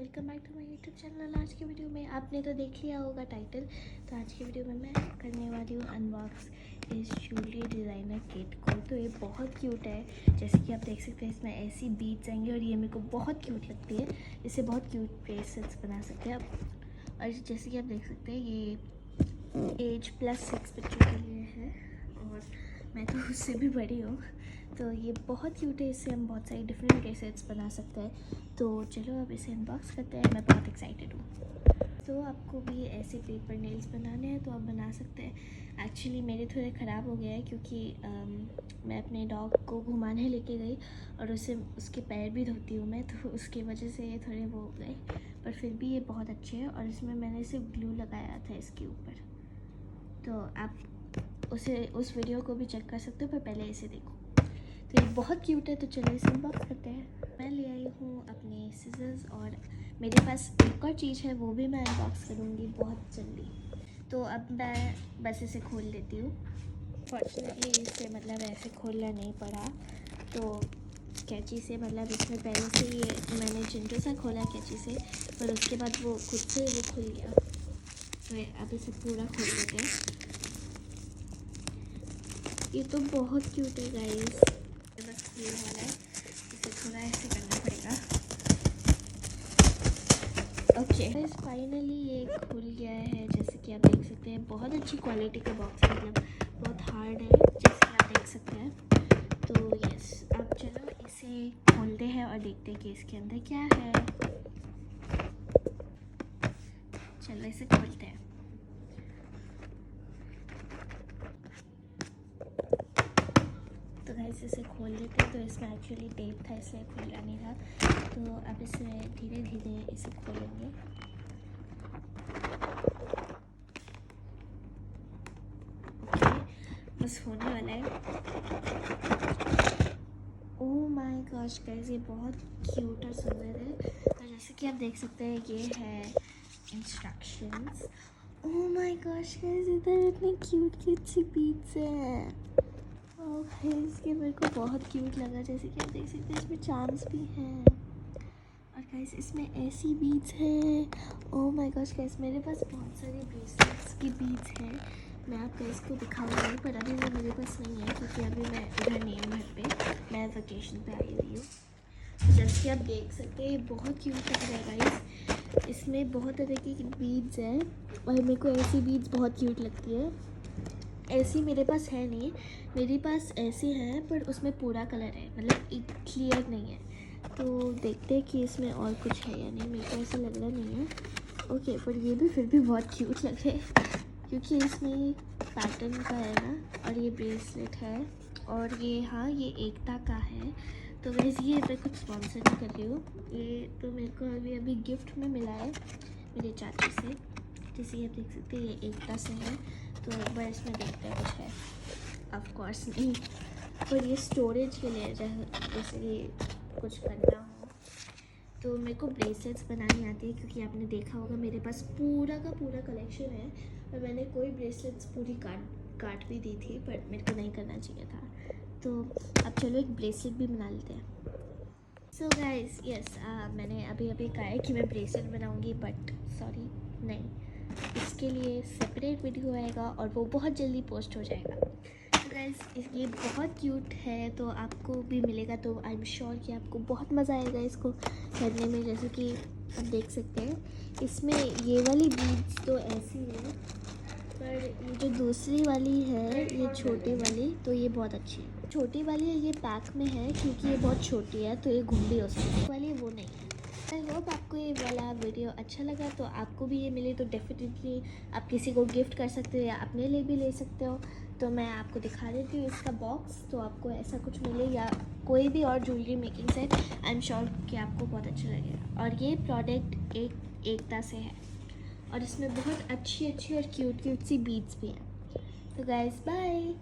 Welcome back to my YouTube channel. आज की video में आपने तो देख लिया होगा टाइटल, तो आज की वीडियो में मैं करने वाली हूँ अनबॉक्स इस ज्वेलरी डिज़ाइनर किट को। तो ये बहुत क्यूट है, जैसे कि आप देख सकते हैं इसमें ऐसी बीड्स आएंगी और ये मेरे को बहुत क्यूट लगती है। इससे बहुत क्यूट ब्रेसलेट्स बना सकते हैं आप। और जैसे कि आप देख सकते हैं ये एज +6 बच्चों के लिए है और मैं तो उससे भी बड़ी हूँ। तो ये बहुत क्यूट है, इससे हम बहुत सारी डिफरेंट ब्रेसलेट्स बना सकते हैं। तो चलो अब इसे अनबॉक्स करते हैं। मैं बहुत एक्साइटेड हूँ। तो आपको भी ऐसे पेपर नेल्स बनाने हैं तो आप बना सकते हैं। एक्चुअली मेरे थोड़े ख़राब हो गए हैं क्योंकि मैं अपने डॉग को घुमाने लेके गई और उसके पैर भी धोती हूँ मैं, तो उसकी वजह से ये थोड़े वो हो गए। पर फिर भी ये बहुत अच्छे हैं और इसमें मैंने सिर्फ ग्लू लगाया था इसके ऊपर। तो आप उस वीडियो को भी चेक कर सकते हो, पर पहले इसे देखो। तो ये बहुत क्यूट है, तो चलो इसे अनबॉक्स करते हैं। मैं ले आई हूँ अपने सीजर्स और मेरे पास एक और चीज़ है, वो भी मैं अनबॉक्स करूँगी बहुत जल्दी। तो अब मैं बस इसे खोल लेती हूँ। फॉर्चुनेटली इसे ऐसे खोलना नहीं पड़ा, तो कैंची से इसमें पहले से ये मैंने चिंटू सा खोला कैंची से, पर उसके बाद वो खुद से वो खुल गया। तो अब इसे पूरा खोल लेते हैं। ये तो बहुत क्यूट है गाइस। बस ये वाला है, इसे थोड़ा ऐसे करना पड़ेगा। ओके गाइस, फाइनली ये खुल गया है। जैसे कि आप देख सकते हैं बहुत अच्छी क्वालिटी का बॉक्स है, बहुत हार्ड है जैसे कि आप देख सकते हैं। तो यस, अब चलो इसे खोलते हैं और देखते हैं कि इसके अंदर क्या है। चलो इसे खोलते हैं। तो गाइस इसे खोल लेते हैं। तो इसमें एक्चुअली टेप था, इसलिए खुला नहीं था। तो अब इसे धीरे धीरे इसे खोलेंगे। बस होने वाला है। ओह माय गॉश गाइस, ये बहुत क्यूट और सुंदर है। तो जैसे कि आप देख सकते हैं ये है instructions. Oh my gosh guys, इधर इतनी क्यूट क्यूट सी बीड्स हैं। ओह गाइस, ये मेरे को बहुत क्यूट लगा। जैसे कि आप देख सकते हैं इसमें चार्म्स भी हैं और गाइस इसमें ऐसी बीड्स हैं। ओह माय गॉश गाइस, मेरे पास बहुत सारी ब्रेसलेट्स की बीड्स हैं। मैं आपको इसको दिखाऊंगी, पर अभी वो मेरे पास नहीं है क्योंकि अभी मैं इधर नहीं हूँ, घर पे मैं वेकेशन पे आई हुई हूँ। तो जैसे कि आप देख सकते हैं ये बहुत क्यूट लग रहा है गाइस। इसमें बहुत तरह की बीड्स हैं और मेरे को ऐसी बीड्स बहुत क्यूट लगती है। ऐसी मेरे पास है नहीं, मेरे पास ऐसी हैं पर उसमें पूरा कलर है, एक क्लियर नहीं है। तो देखते हैं कि इसमें और कुछ है या नहीं। मेरे को ऐसा लग रहा नहीं है। ओके, पर ये भी फिर भी बहुत क्यूट लग रहे हैं क्योंकि इसमें पैटर्न का है ना, और ये ब्रेसलेट है और ये हाँ ये एकता का है। तो वैसे ये मैं कुछ स्पॉन्सर नहीं कर रही हूँ, ये तो मेरे को अभी गिफ्ट में मिला है मेरे चाची से। जैसे आप देख सकते हैं ये एकता से है। तो एक बार इसमें देखते हैं कुछ है। ऑफ कोर्स नहीं, पर ये स्टोरेज के लिए जैसे कि कुछ करना हो। तो मेरे को ब्रेसलेट्स बनानी आती है क्योंकि आपने देखा होगा मेरे पास पूरा का पूरा कलेक्शन है और मैंने कोई ब्रेसलेट्स पूरी काट भी दी थी, पर मेरे को नहीं करना चाहिए था। तो अब चलो एक ब्रेसलेट भी बना लेते हैं। सो गाइस यस, मैंने अभी कहा है कि मैं ब्रेसलेट बनाऊंगी, बट सॉरी नहीं, इसके लिए सेपरेट वीडियो आएगा और वो बहुत जल्दी पोस्ट हो जाएगा। तो गाइस ये बहुत क्यूट है, तो आपको भी मिलेगा। तो आई एम श्योर कि आपको बहुत मज़ा आएगा इसको करने में। जैसे कि आप देख सकते हैं इसमें ये वाली बीड्स तो ऐसी है, पर ये जो दूसरी वाली है ये छोटी वाली, तो ये बहुत अच्छी है। छोटी वाली ये पैक में है क्योंकि ये बहुत छोटी है, तो ये घूम भी हो सकती है। वाली वो नहीं है। आई होप आपको ये वाला वीडियो अच्छा लगा। तो आपको भी ये मिले तो डेफिनेटली आप किसी को गिफ्ट कर सकते हो या अपने लिए भी ले सकते हो। तो मैं आपको दिखा देती हूँ इसका बॉक्स, तो आपको ऐसा कुछ मिले या कोई भी और jewellery making set, I am sure कि आपको बहुत अच्छा लगेगा। और ये प्रोडक्ट एकता से है और इसमें बहुत अच्छी अच्छी और क्यूट क्यूट सी बीड्स भी हैं। तो गाइस बाय।